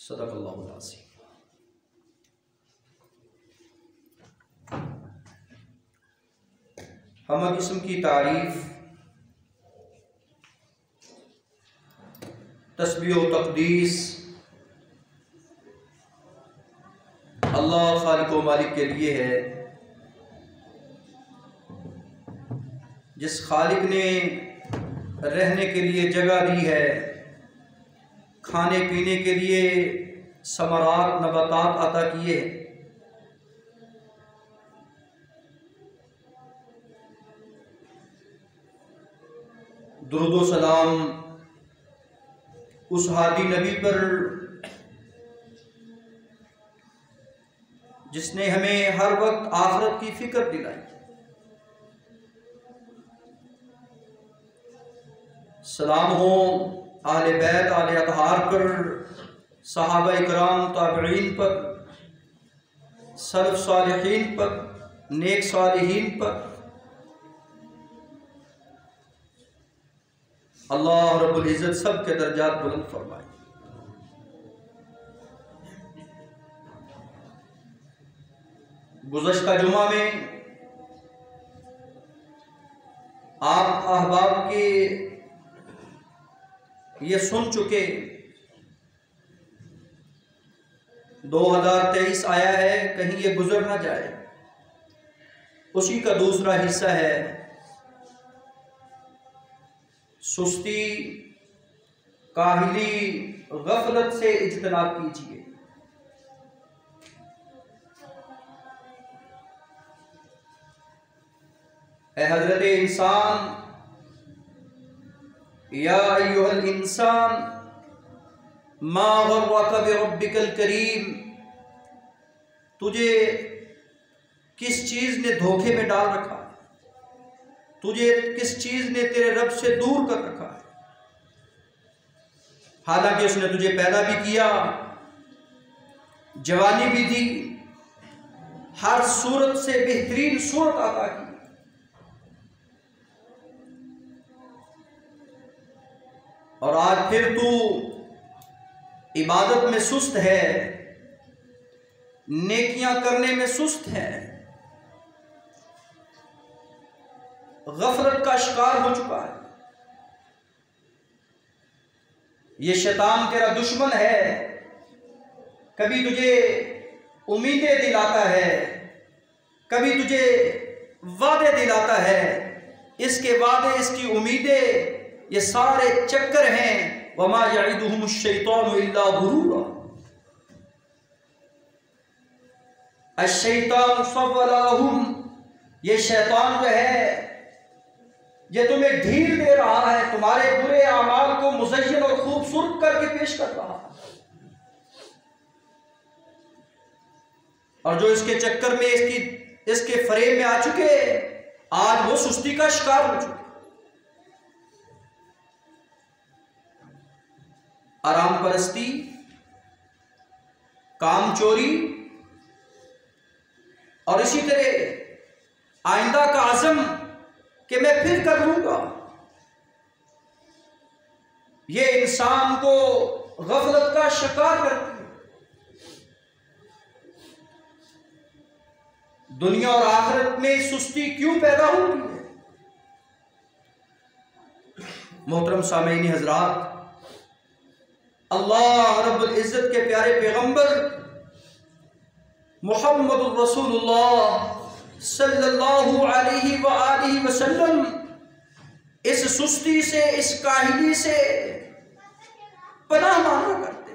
सदक़ल्लाहुल अज़ीम। हम किस्म की तारीफ़, तस्बीह व तक़दीस अल्लाह खालिक व मालिक के लिए है, जिस खालिक ने रहने के लिए जगह दी है, खाने पीने के लिए समरात नबातात अता किए। दुरूद व सलाम उस हादी नबी पर जिसने हमें हर वक्त आखिरत की फिक्र दिलाई। सलाम हो आले बैत आले अतहार पर, सहाबा इकराम ताबईन पर, सलफ सालिहीन पर, नेक सालिहीन पर। अल्लाह रब्बुल इज़्ज़त सब के दर्जात बुलंद फरमाए। गुज़श्ता जुमा में आप अहबाब के ये सुन चुके 2023 आया है, कहीं ये गुजर ना जाए। उसी का दूसरा हिस्सा है सुस्ती, काहिली, गफलत से इज्तनाब कीजिए। ऐ हज़रत इंसान, या अय्युहल इंसान मा गर्रका बिरब्बिकल करीम, तुझे किस चीज ने धोखे में डाल रखा है, तुझे किस चीज ने तेरे रब से दूर कर रखा है। हालांकि उसने तुझे पैदा भी किया, जवानी भी दी, हर सूरत से बेहतरीन सूरत अता की, और आज फिर तू इबादत में सुस्त है, नेकियां करने में सुस्त है, गफलत का शिकार हो चुका है। ये शैतान तेरा दुश्मन है, कभी तुझे उम्मीदें दिलाता है, कभी तुझे वादे दिलाता है। इसके वादे, इसकी उम्मीदें, ये सारे चक्कर हैं। वमा यईदुहुमुश्शैतानु इल्ला गुरूरा, अश्शैतानु सव्वला लहुम, ये शैतान जो है ये तुम्हें ढील दे रहा है, तुम्हारे बुरे अमाल को मुज़य्यन और खूबसूरत करके पेश कर रहा है। और जो इसके चक्कर में, इसके फरेब में आ चुके, आज वो सुस्ती का शिकार हो चुके। आराम परस्ती, काम चोरी, और इसी तरह आइंदा का आज़म कि मैं फिर कर लूंगा, ये इंसान को गफलत का शिकार करती है। दुनिया और आखिरत में सुस्ती क्यों पैदा होती है? मोहतरम सामीन हजरात, अल्लाह रब्बुल इज़्ज़त के प्यारे पैगंबर मुहम्मदुर रसूलुल्लाह सल्लल्लाहु अलैहि व आलिहि वसल्लम इस सुस्ती से, इस काहिली से पनाह मांगा करते।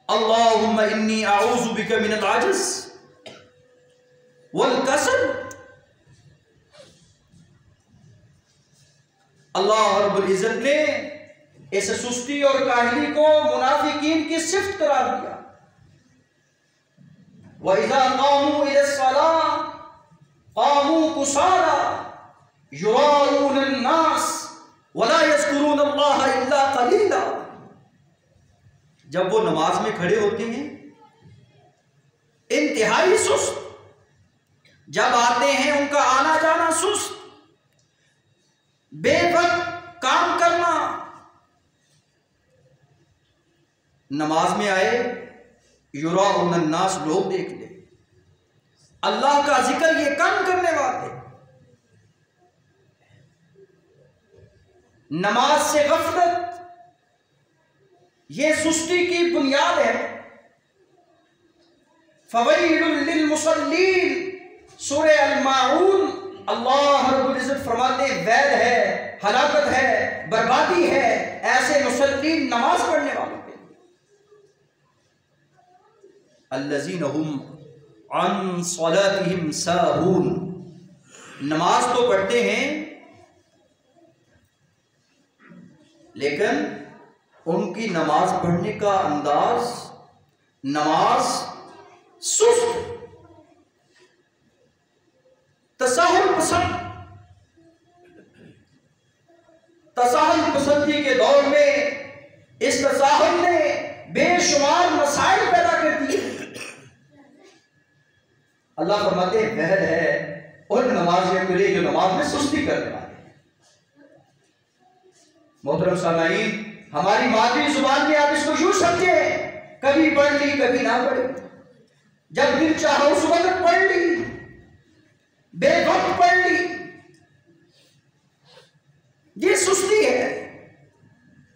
अल्लाहुम्मा इन्नी अऊज़ु बिका मिनल आजिज़ वल कसल। अल्लाह रब्बुल इज़्ज़त ने इस सुस्ती और काहिली को मुनाफिकीन की सिफ्त करार दिया। वइज़ा क़ामू इलस्सलाह क़ामू कुसाला युराऊन अन्नास वला यज़कुरून अल्लाह इल्ला क़लीला। जब वो नमाज में खड़े होते हैं इंतहाई सुस्त, जब आते हैं उनका आना जाना सुस्त, बेवक्त काम करना, नमाज में आए, युराउन्नास, लोग देख ले, अल्लाह का जिक्र ये कम करने वाले, नमाज से गफलत ये सुस्ती की बुनियाद है। फवैलुल लिल मुसल्लीन, सूरह अल-माऊन, अल्लाह रब्बुल इज्जत फरमाते हैं वैल है, हलाकत है, बर्बादी है ऐसे मुसल्लीन, नमाज पढ़ने वालों के। अल्लज़ीना हुम अन सलातिहिम साहून, नमाज तो पढ़ते हैं लेकिन उनकी नमाज पढ़ने का अंदाज, नमाज सुस्त, तसाहुल पसंद, तसाहुल पसंदी के दौर में इस तसाहुल ने बेशुमार मसाइल पैदा कर दिए। अल्लाह फरमाते हैं वहद है उन नमाजियों के लिए जो नमाज में सुस्ती करने वाले। मोहतरम सामाईन, हमारी मादरी जुबान में आप इसको यूं समझे, कभी पढ़ ली कभी ना पढ़ी, जब दिल चाहो उस वक्त पढ़ ली, बेवक्त पढ़ ली, ये सुस्ती है।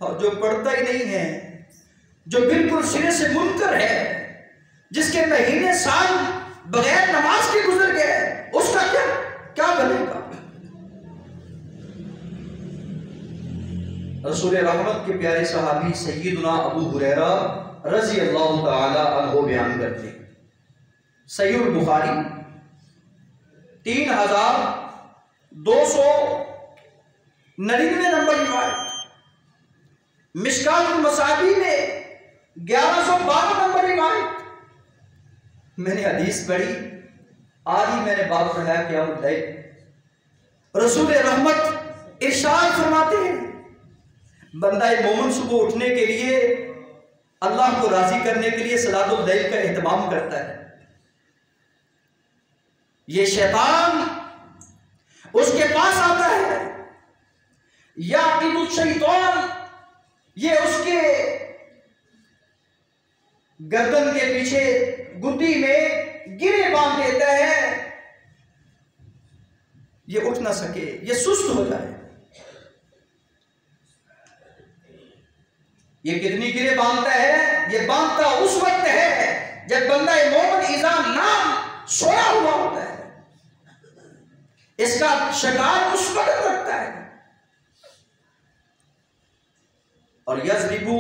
और जो पढ़ता ही नहीं है, जो बिल्कुल सिरे से मुनकर है, जिसके महीने साल बगैर नमाज के गुजर गए, उसका क्या बनेगा। रसूल रहमत के प्यारे सहाबी सय्यदुना अबू हुरैरा रज़ी अल्लाह तआला अन्हु बयान करते, सहीह बुखारी 3299 नंबर रिवायत, मिशकातुल मसाबी में 1112 नंबर रिवायत। मैंने हदीस पढ़ी, आज ही मैंने बात पढ़ाया क्या होता है। रसूल रहमत इरशाद फरमाते हैं, बंदा मोमिन सुबह उठने के लिए, अल्लाह को राजी करने के लिए सलातुल लैल का एहतमाम करता है। ये शैतान उसके पास आता है, या शैतान ये उसके गर्दन के पीछे गुद्दी में गिरे बांध देता है, ये उठ ना सके, ये सुस्त हो जाए। ये कितनी गिरे बांधता है? ये बांधता उस वक्त है जब बंदा मोमिन इज़ा नाम, सोया हुआ होता है। इसका शिकार उस वक्त लगता है। और यज़रिबु,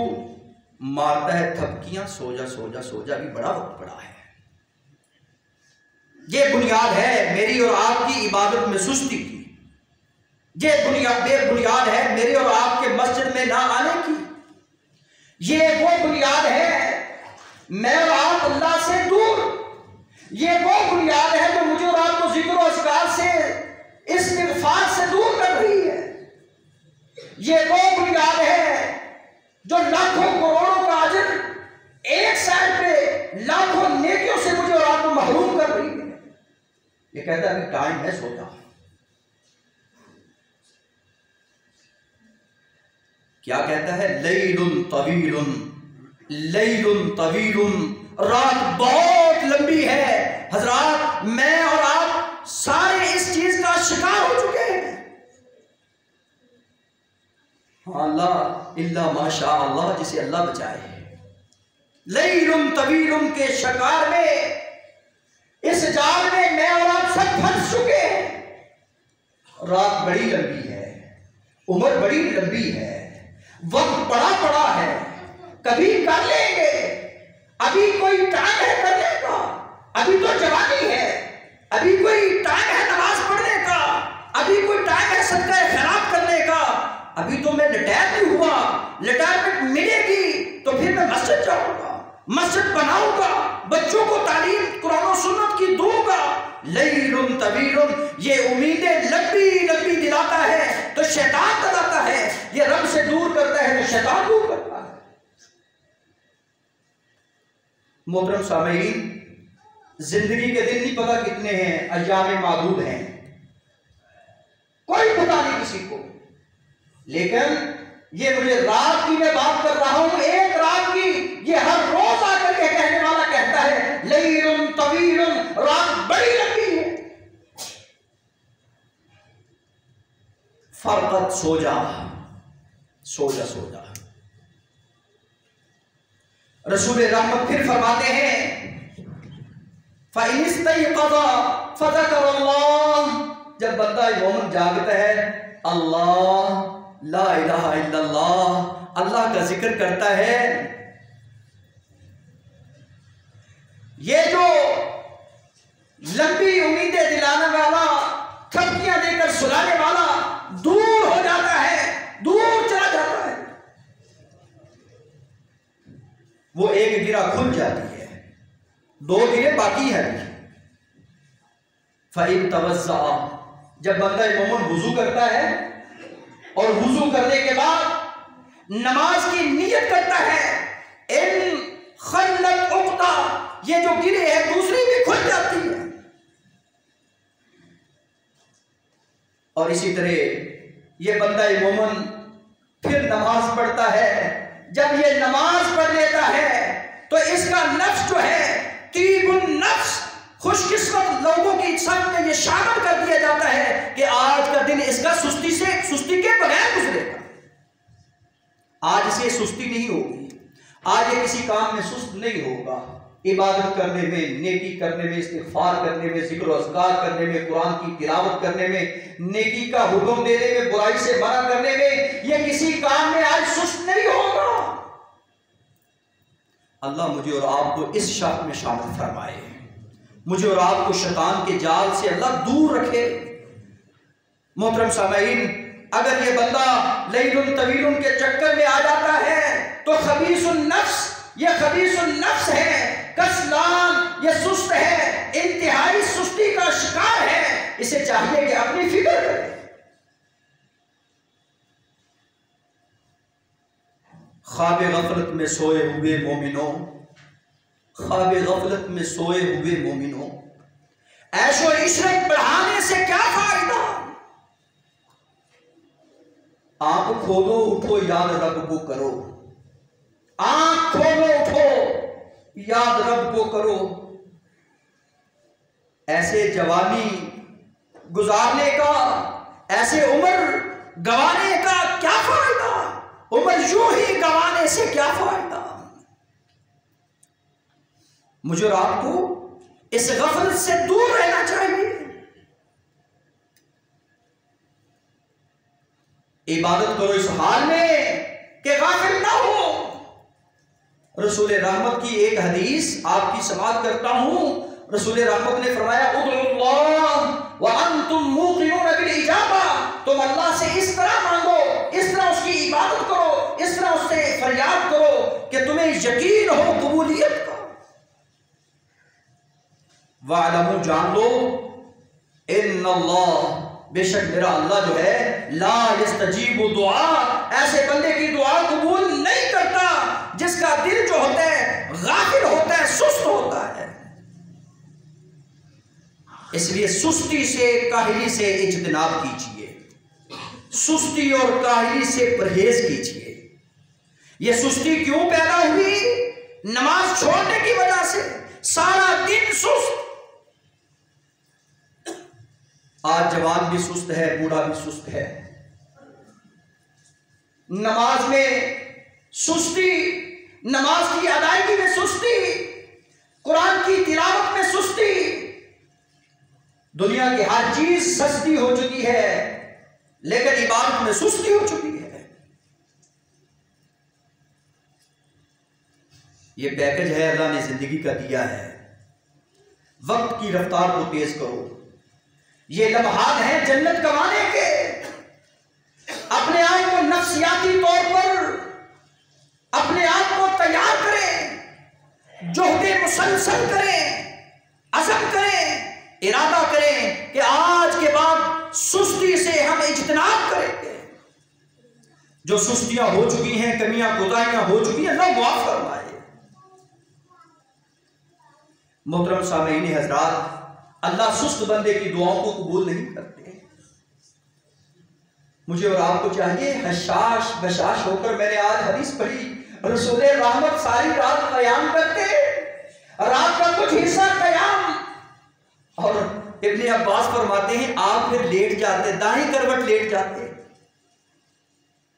मारता है थपकियां, सो जा सो जा सो जा, भी बड़ा वक्त पड़ा है। ये बुनियाद है मेरी और आपकी इबादत में सुस्ती की। ये बुनियाद है मेरे और आपके मस्जिद में ना आने की। ये वो बुनियाद है मैं और आप अल्लाह से दूर। ये वो बुनियाद है जो मुझे और आपको जिक्र और अस्कार से, इस्तिग़फ़ार से दूर कर रही है। ये वो बुनियाद है जो लाखों करोड़ों का अजर एक साइड पे, लाखों नेकियों से मुझे और आपको महरूम कर रही है। ये कहता है टाइम है, सोता। क्या कहता है? लैलुन तवीलुन, लैलुन तवीलुन, रात बहुत लंबी है। हजरात, मैं और आप सारे इस चीज का शिकार हो चुके हैं। अल्लाह इल्ला माशा अल्लाह, जिसे अल्लाह बचाए। लैलुन तवीलुन के शिकार में, इस जाल में मैं और आप सब फंस चुके हैं। रात बड़ी लंबी है, उम्र बड़ी लंबी है, वक्त बड़ा पड़ा है, कभी कर लेंगे। अभी कोई टाइम है करने का, अभी तो जवानी है, अभी कोई टाइम है नमाज पढ़ने का, अभी कोई टाइम है सदका खैरात करने का। अभी तो मैं रिटायर नहीं हुआ, रिटायरमेंट मिलेगी तो फिर मैं मस्जिद जाऊंगा, मस्जिद बनाऊंगा, बच्चों को तालीम कुरान और सुन्नत की दूंगा। लैलुन तवीलुन, ये उम्मीदें लंबी लंबी दिलाता है तो शैतान दिलाता है, ये रब से दूर करता है तो शैतान दूर करता है। मोहतरम सामीन, जिंदगी के दिन नहीं पता कितने हैं, अय्याम मादूद हैं, कोई पता नहीं किसी को। लेकिन ये मुझे रात की मैं बात कर रहा हूं, एक रात की। ये हर रोज आकर के कहने वाला कहता है लैलुन तवीलुन, रात बड़ी लंबी है। फरकत सो जा, सो जा, सो जा। रसूल रहमत फिर फरमाते हैं फ़इनिस्तयक़ज़ फ़ज़करल्लाह, जब बंदा मोमिन जागता है, अल्लाह ला इलाहा इल्लल्लाह, अल्लाह का जिक्र करता है। ये जो लंबी उम्मीदें दिलाने वाला, थपकियां देकर सुलाने वाला दूर हो जाता है, दूर चला जाता है। वो एक गिरा खुल जाती है, दो गिरे बाकी है। फ़इन तवज़्ज़ा, जब बंदा मोमिन वुज़ू करता है और वुज़ू करने के बाद नमाज की नियत करता है, इन खल्लत उक़दा, ये जो गिरे है दूसरी भी खुल जाती है। और इसी तरह ये बंदा मोमिन फिर नमाज पढ़ता है। जब ये नमाज पढ़ लेता है तो इसका नफ्स जो है, तीबुन नफ्स, खुशकिस्मत लोगों की सामने ये शामिल कर दिया जाता है कि आज का दिन इसका सुस्ती के बगैर गुजरेगा। आज इसे सुस्ती नहीं होगी, आज ये किसी काम में सुस्त नहीं होगा। इबादत करने में, नेकी करने में, इस्तिग़फ़ार करने में, ज़िक्र और अज़कार करने में, कुरान की तिलावत करने में, नेकी का हुक्म देने में, बुराई से मना करने में, ये किसी काम में आज सुस्त नहीं होगा। अल्लाह मुझे और आपको इस शर्त में शामिल फरमाए, मुझे और आपको शैतान के जाल से अल्लाह दूर रखे। मोहतरम सामईन, अगर ये बंदा लैलुन तवीलुन के चक्कर में आ जाता है तो खबीसुन नफ्स, ये खबीसुन नफ्स है, कसलान, ये सुस्त है, इंतहाई सुस्ती का शिकार है। इसे चाहिए कि अपनी फिक्र करे। ख्वाब गफलत में सोए हुए मोमिनों, ख्वाब गफलत में सोए हुए मोमिनों, ऐशो इशरत बढ़ाने से क्या फायदा। आंख खोलो, उठो, याद रब को करो। आंख खोलो, उठो, याद रब को करो। ऐसे जवानी गुजारने का, ऐसे उम्र गंवाने का क्या फायदा। उम्र यूं ही गंवाने से क्या फायदा। मुझे और आपको इस गफलत से दूर रहना चाहिए। इबादत करो इस हाल में कि गाफिल ना हो। रसूल रहमत की एक हदीस आपकी समाअत करता हूं। रसूल रहमत ने फरमाया उदुल्लाह व अंतुम मूक़िनून बिल इजाबा, तुम अल्लाह से इस तरह मांगो, इस तरह उसकी इबादत करो, इस तरह उससे फरियाद करो कि तुम्हें यकीन हो कबूलियत का। वालमू, जान लो, इन्नल्लाह, बेशक मेरा अल्लाह जो है, ला यस्तजीबु दुआ, ऐसे बंदे की दुआ कबूल नहीं करता जिसका दिल जो होता है गाफिल होता है, सुस्त होता है। इसलिए सुस्ती से, काहिली से इज्तिनाब कीजिए, सुस्ती और काहिली से परहेज कीजिए। यह सुस्ती क्यों पैदा हुई? नमाज छोड़ने की वजह से। सारा दिन सुस्त। आज जवान भी सुस्त है, बूढ़ा भी सुस्त है। नमाज में सुस्ती, नमाज की अदायगी में सुस्ती, कुरान की तिलावत में सुस्ती। दुनिया की हर चीज सस्ती हो चुकी है, लेकिन इबादत में सुस्ती हो चुकी है। यह पैकेज है अल्लाह ने जिंदगी का दिया है। वक्त की रफ्तार को तेज करो। ये लम्हात हैं जन्नत कमाने के। अपने आप को नफ्सियाती तौर पर अपने आप को तैयार करें, जोहदे मुसलसल करें, अज़म करें, इरादा करें कि आज के बाद सुस्ती से हम इज्तिनाब करेंगे। जो सुस्तियां हो चुकी हैं, कमियां कोताहियां हो चुकी हैं, अल्लाह माफ फरमाए। मोहतरम सामीन हज़रात, अल्लाह सुस्त बंदे की दुआओं को कबूल नहीं करते। मुझे और आपको चाहिए हशाश बशाश होकर। मैंने आज हदीस पढ़ी, रसूल रहमत सारी रात क़याम करते, रात का कुछ हिस्सा क़याम, और इब्ने अब्बास फरमाते हैं आप फिर लेट जाते, दाईं करवट लेट जाते,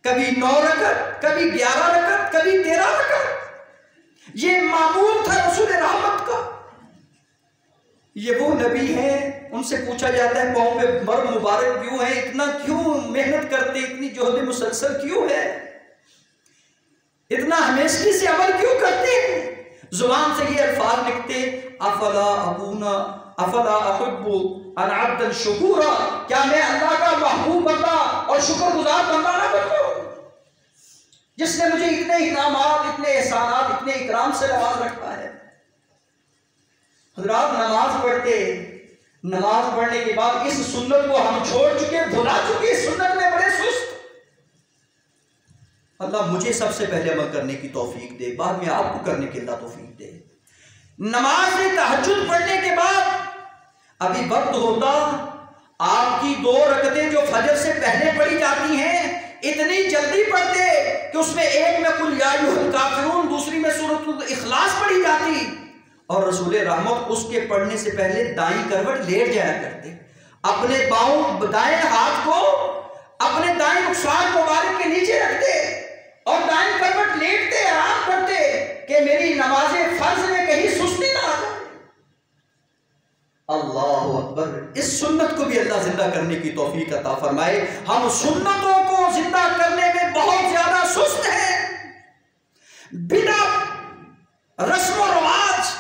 कभी 9 रकअत, कभी 11 रकअत, कभी 13 रकअत। ये मामूल था रसूल रहमत का। ये वो नबी हैं, उनसे पूछा जाता है पाँव पे मर्द मुबारक क्यों है, इतना क्यों मेहनत करते, इतनी जोहद मुसलसल क्यों है, इतना हमेशगी से अमल क्यों करते हैं। जुबान से ये अल्फाज लिखते, अफला अकूना अफला अहुब्बु अन अब्दन शुकूरा, क्या मैं अल्लाह का महबूब बंदा और शुक्रगुजार बंदा ना बनूं, जिसने मुझे इतने इनामात, इतने एहसानात, इतने इकराम से नवाज रखा है। हज़रात नमाज पढ़ते, नमाज पढ़ने के बाद इस सुन्नत को हम छोड़ चुके, भुला चुके, सुन्नत में बड़े सुस्त। अल्लाह मुझे सबसे पहले अमल करने की तौफीक दे, बाद में आपको करने की अल्लाह तौफीक दे। नमाज में तहज्जुद पढ़ने के बाद अभी वक्त होता, आपकी 2 रकतें जो फजर से पहले पढ़ी जाती हैं, इतनी जल्दी पढ़ते कि उसमें एक में कुल या अय्युहल काफिरून, दूसरी में सूरतुल इखलास पढ़ी जाती, और रसूल रहमत उसके पढ़ने से पहले दाईं करवट लेट जाया करते, अपने बाहों दाएं हाथ को अपने दाएं रुखसार मुबारक के नीचे रखते और दाईं करवट लेटते, आराम करते कि मेरी नमाज़े फर्ज में कहीं सुस्ती ना आ जाए। अल्लाहु अकबर। इस सुन्नत को भी अल्लाह जिंदा करने की तौफीक अता फरमाए। हम सुन्नतों को जिंदा करने में बहुत ज्यादा सुस्त हैं। बिदअत, रस्म और रिवाज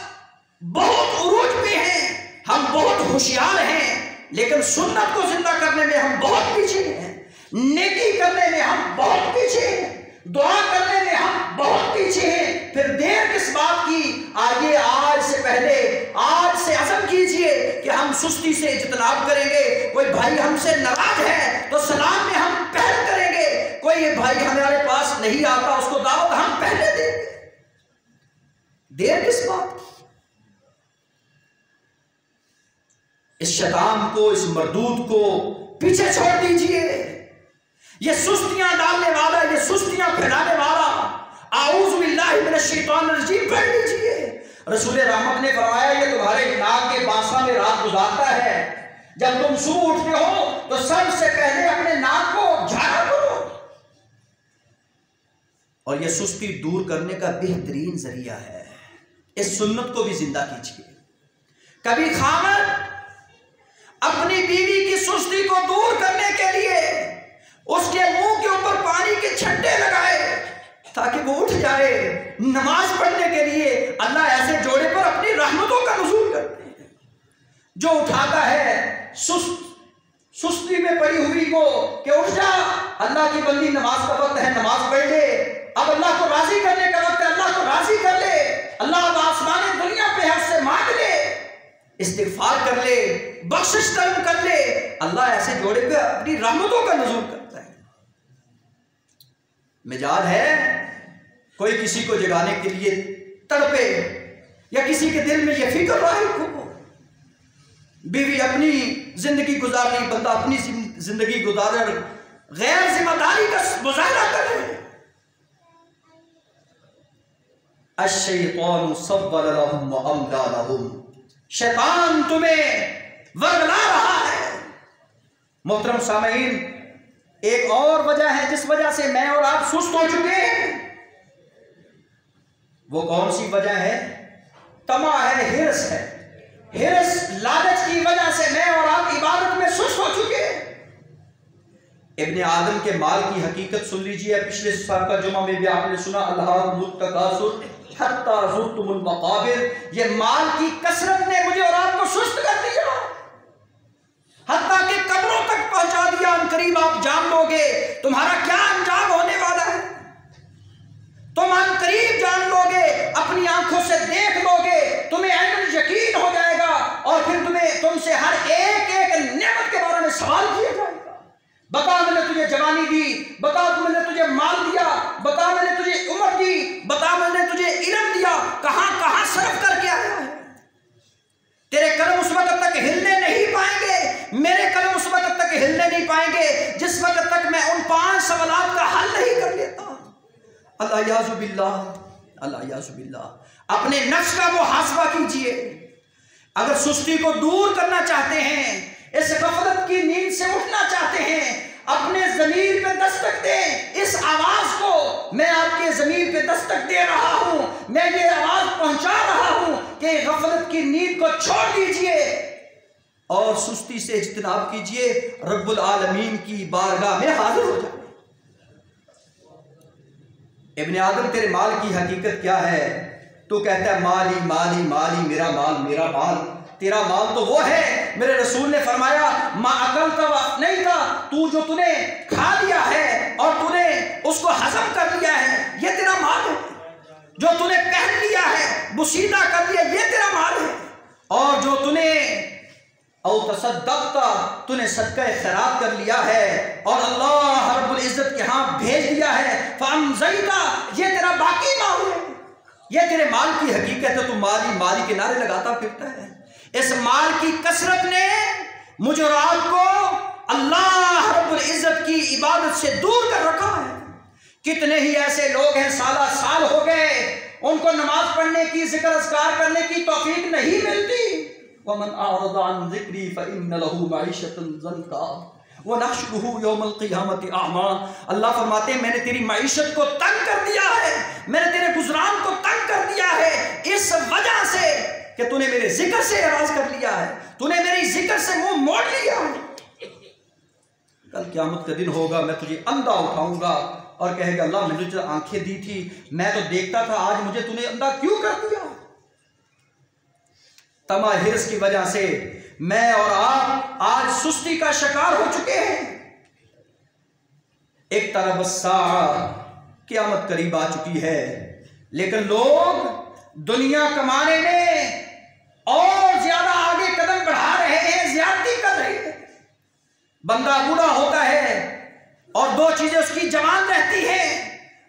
बहुत उरूज पे हैं, हम बहुत होशियार हैं, लेकिन सुन्नत को जिंदा करने में हम बहुत पीछे हैं, नेकी करने में हम बहुत पीछे हैं, दुआ करने में हम बहुत पीछे हैं। फिर देर किस बात की, आइए आज से पहले, आज से अज़म कीजिए कि हम सुस्ती से इज्तिनाब करेंगे। कोई भाई हमसे नाराज है तो सलाम में हम पहल करेंगे, कोई भाई हमारे पास नहीं आता उसको दावत हम पहले देंगे। देर किस बात की। इस शैतान को, इस मरदूद को पीछे छोड़ दीजिए। ये सुस्तियां डालने वाला, ये सुस्तियां फैलाने वाला, आऊज़ु बिल्लाहि मिनश शैतानिर रजीम पढ़ लीजिए। रसूल रहमत ने फरमाया ये तुम्हारे नाक के बासा में रात गुजारता है, जब तुम सुबह उठते हो तो सबसे पहले अपने नाक को झाड़ा करो। और ये सुस्ती दूर करने का बेहतरीन जरिया है। इस सुन्नत को भी जिंदा कीजिए। कभी खामद अपनी बीवी की सुस्ती को दूर करने के लिए उसके मुंह के ऊपर पानी के छट्टे लगाए ताकि वो उठ जाए नमाज पढ़ने के लिए। अल्लाह ऐसे जोड़े पर अपनी रहमतों का नुज़ूल करते हैं। जो उठाता है सुस्ती में पड़ी हुई को कि उठ जा, अल्लाह की बंदी नमाज का वक्त है, नमाज पढ़ ले, अब अल्लाह को राजी करने का वक्त है, अल्लाह को राजी कर ले, अल्लाह आसमान दुनिया पे है उससे मांग ले, इस्तिग़फ़ार कर ले, बख्शिश तलब कर ले। अल्लाह ऐसे जोड़े पे अपनी रहमतों का नुज़ूल करता है। मिजाज है कोई किसी को जगाने के लिए तड़पे या किसी के दिल में यह फिक्र रहे हो, बीवी अपनी जिंदगी गुजार रही, बंदा अपनी जिंदगी गुजार गैर जिम्मेदारी का मुजाहरा कर रहे। अश्शैतानु सव्वल लहुम व अमला लहुम, शैतान तुम्हें वर्गला रहा है। मोहतरम सामीन, एक और वजह है जिस वजह से मैं और आप सुस्त हो चुके हैं। वो कौन सी वजह है? तमा है, हिर्स है। हिर्स, लालच की वजह से मैं और आप इबादत में सुस्त हो चुके हैं। इब्ने आदम के माल की हकीकत सुन लीजिए। पिछले साल का जुमा में भी आपने सुना, अल्लाहुम्मुत तकासुर हत्ता ज़ुरतुमुल मक़ाबिर। ये माल की कसरत ने मुझे और आपको सुस्त कर दिया, हत्ता के कब्रों तक पहुंचा दिया। अनकरीब आप जान लोगे तुम्हारा क्या अंजाम होने वाला है। तुम अनकरीब जान लोगे, अपनी आंखों से देख लोगे, तुम्हें ऐन यकीन हो जाएगा और फिर तुमसे हर एक एक नेमत के बारे में सवाल किया जाएगा। बता मैंने तुझे जवानी दी, बता मैंने तुझे माल दिया, बता मैंने तुझे उम्र दी, बता मैंने तुझे इल्म दिया, कहां कहां सर्फ करके आया है। तेरे कदम उस वक्त तक हिलने नहीं पाएंगे, मेरे कदम उस वक्त तक हिलने नहीं पाएंगे जिस वक्त तक मैं उन 5 सवालात का हल नहीं कर लेता। अल्लाह याज़ु बिल्लाह, अल्लाह याज़ु बिल्लाह। अपने नफ्स का मुहासबा कीजिए। अगर सुस्ती को दूर करना चाहते हैं, इस गफलत की नींद से उठना चाहते हैं, अपने ज़मीर पे दस्तक दें। इस आवाज को मैं आपके ज़मीर पे दस्तक दे रहा हूं, मैं ये आवाज पहुंचा रहा हूं कि गफलत की नींद को छोड़ दीजिए और सुस्ती से इज्तिनाब कीजिए, रब्बुल आलमीन की बारगाह में हाजिर हो जाए। इब्ने आदम, तेरे माल की हकीकत क्या है? तू कहता है माली माली माली, मेरा माल मेरा माल। तेरा माल तो वो है, मेरे रसूल ने फरमाया मा अकल का नहीं था, तूने खा लिया है और तूने उसको हजम कर लिया है, ये तेरा माल है। जो तूने पहन लिया है, बुसीदा कर लिया, ये तेरा माल है। और जो तूने तूने सदका खैरात कर लिया है और अल्लाह रब्बुल इज्जत के यहाँ भेज दिया है, फअमज़ैता, ये तेरा बाकी माल है, ये तेरे माल की हकीकत है। तू माली माली के नारे लगाता फिरता है। इस माल की कसरत ने मुझे और आपको अल्लाह रब्बुल इज्जत की इबादत से दूर कर रखा है। कितने ही ऐसे लोग हैं साला साल हो गए, उनको नमाज पढ़ने की, जिक्र अज़कार करने की तौफीक नहीं मिलती। वमन अअरज़ अन ज़िक्री फ़इन्न लहू मईशतन ज़ंका व नहशुरुहु यौमल क़ियामति अअमा। अल्लाह फरमाते हैं मैंने तेरी मईशत को तंग कर दिया है, मैंने तेरे गुज़रान को तंग कर दिया है, इस वजह से कि तूने मेरे जिक्र से एराज कर लिया है, तूने मेरी जिक्र से मुंह मोड़ लिया है। कल क़यामत का दिन होगा, मैं तुझे अंधा उठाऊंगा और कहेगा अल्लाह मैंने तुझे आंखें दी थी, मैं तो देखता था, आज मुझे तूने अंधा क्यों कर दिया? तमा हिर्स की वजह से मैं और आप आज सुस्ती का शिकार हो चुके हैं। एक तरफ क़यामत करीब आ चुकी है, लेकिन लोग दुनिया कमाने में और ज्यादा आगे कदम बढ़ा रहे हैं, ज्यादती कर रहे हैं। बंदा बूढ़ा होता है और 2 चीजें उसकी जवान रहती हैं।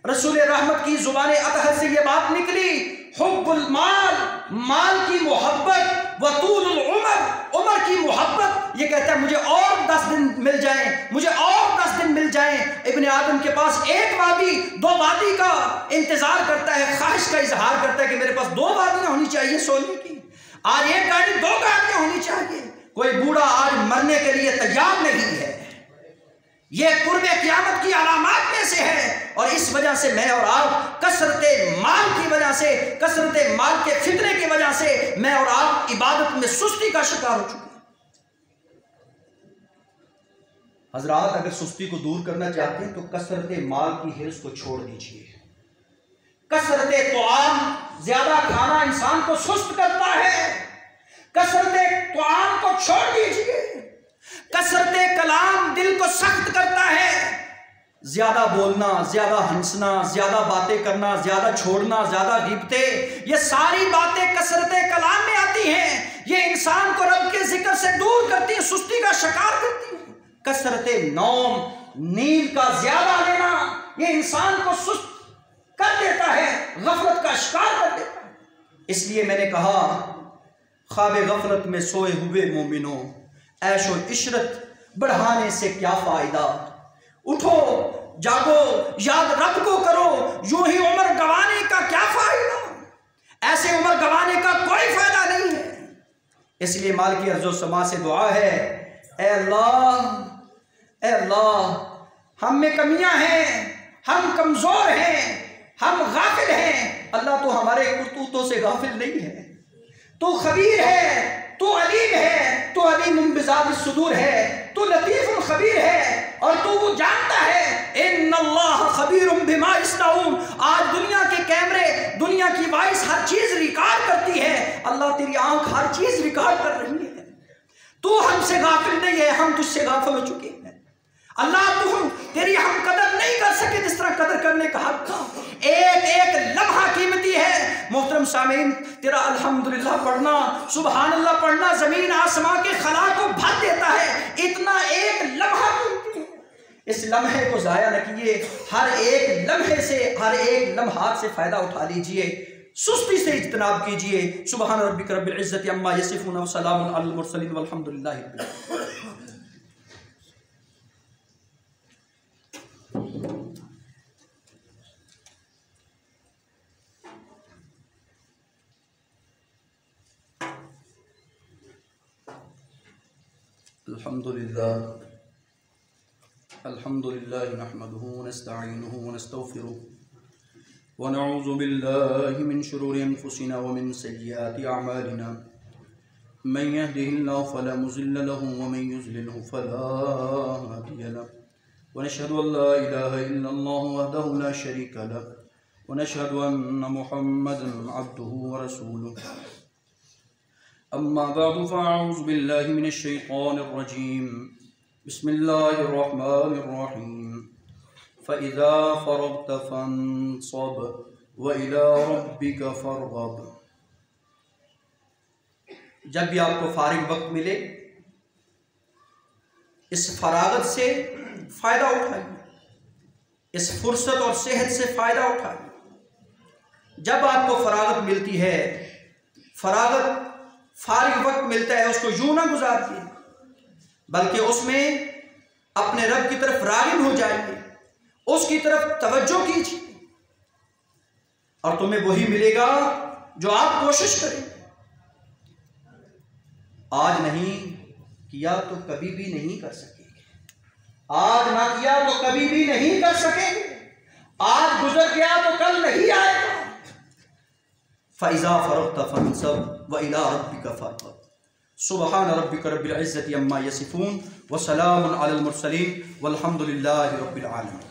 रसूल रहमत की जुबान अतहर से ये बात निकली, हुब्बुल माल, माल की मोहब्बत, वतूलुल उमर, उमर की मोहब्बत। ये कहता है मुझे और 10 दिन मिल जाएं, मुझे और 10 दिन मिल जाएं। इब्ने आदम के पास 1 वादी 2 वादी का इंतजार करता है, ख्वाहिश का इजहार करता है कि मेरे पास 2 वादियां होनी चाहिए सोने की, आज 1 गाड़ी 2 गाड़ियां होनी चाहिए। कोई बूढ़ा आज मरने के लिए तैयार नहीं है। ये कुर्बे क़यामत की अलामात में से है और इस वजह से मैं और आप कसरते माल की वजह से, कसरते माल के फितने की वजह से मैं और आप इबादत में सुस्ती का शिकार हो चुके हैं। हजरात, अगर सुस्ती को दूर करना चाहते हैं तो कसरते माल की हिर्स को छोड़ दीजिए। कसरते तोआम, ज्यादा खाना इंसान को सुस्त करता है। कसरते तोआम को छोड़ दीजिए। कसरते कलाम दिल को सख्त करता है। ज्यादा बोलना, ज्यादा हंसना, ज्यादा बातें करना, ज्यादा छोड़ना, ज्यादा गिबतें, ये सारी बातें कसरते कलाम में आती हैं। ये इंसान को रब के जिक्र से दूर करती है, सुस्ती का शिकार करती है। कसरते नौम, नींद का ज्यादा लेना, ये इंसान को सुस्त कर देता है, गफलत का शिकार कर देता है। इसलिए मैंने कहा ख्वाब गफलत में सोए हुए मोमिनों, ऐशो इशरत बढ़ाने से क्या फायदा। उठो, जागो, याद रब को करो, यूं ही उम्र गंवाने का क्या फायदा। ऐसे उम्र गंवाने का कोई फायदा नहीं है। इसलिए माल की अर्ज़ो समा से दुआ है, ए अल्लाह हम में कमियां हैं, हम कमजोर हैं, हम गाफिल हैं। अल्लाह तो हमारे करतूतों से गाफिल नहीं है। तू खबीर है, तू अलीम है, तू अलीमुन बिज़ातिस सुदूर है, तू लतीफुल खबीर है और तू वो जानता है। इन्नल्लाह खबीरुम बिमा यस्नऊन। आज दुनिया के कैमरे, दुनिया की वॉइस हर चीज रिकॉर्ड करती है। अल्लाह तेरी आंख हर चीज रिकॉर्ड कर रही है। तू हमसे गाफिल नहीं है, हम तुझसे गाफिल हो चुके हैं। अल्लाह तेरी हम कदर नहीं कर सके जिस तरह कदर करने का हक था। एक एक लम्हा कीमती है। मोहतरम सामीन, तेरा अल्हम्दुलिल्लाह पढ़ना, सुबहान अल्लाह पढ़ना जमीन आसमां के खला को भर देता है। इतना एक लम्हा कीमती है। इस लम्हे को ज़ाया न कीजिए। हर एक लम्हे से, हर एक लम्हात से फ़ायदा उठा लीजिए। सुस्ती से इज्तनाब कीजिए। सुबहान रब्बिक रब्बिल इज्जति अम्मा यसिफून व सलामुन अलल मुरसलीन वल्हम्दुलिल्लाहि रब्बिल आलमीन। अल्हम्दुलिल्लाह नहमदुहु व नस्तईनुहु व नस्तगफिरुह व नऊज़ु बिल्लाहि मिन शुरूरि अनफुसिना व मिन सय्यिआति अअमालिना मन यहदिहिल्लाहु फला मुज़िल्ल लहु व मन युज़लिल्हु फला हादिय लहु व नशहदु अन ला इलाहा इल्लल्लाहु वहदहु ला शरीका लहु व नशहदु अन्ना मुहम्मदन अब्दुहु व रसूलुहु अम्मा बअदु फ़अऊज़ु बिल्लाहि मिनश शैतानिर रजीम बिस्मिल्लाहिर रहमानिर रहीम फ़इज़ा फ़रग़्त फ़ंसब व इला रब्बिका फ़रग़ब। जब भी आपको फारिग वक्त मिले इस फरागत से फ़ायदा उठाइए, इस फुर्सत और सेहत से फ़ायदा उठाइए। जब आपको फरागत मिलती है, फारिग वक्त मिलता है, उसको यूं ना गुजारिए बल्कि उसमें अपने रब की तरफ राग़िब हो जाइए, उसकी तरफ तवज्जो कीजिए और तुम्हें वही मिलेगा जो आप कोशिश करें। आज नहीं किया तो कभी भी नहीं कर सकेंगे, आज ना किया तो कभी भी नहीं कर सकेंगे, आज गुजर गया तो कल नहीं आएगा। फ़इज़ा फ़रग़्त फ़ंसब व इला रब्बिका फ़रग़ब। सुब्हान रब्बिका रब्बिल इज़्ज़ति अम्मा यसिफ़ून व सलामुन अलल मुरसलीन वल्हम्दुलिल्लाहि रब्बिल आलमीन।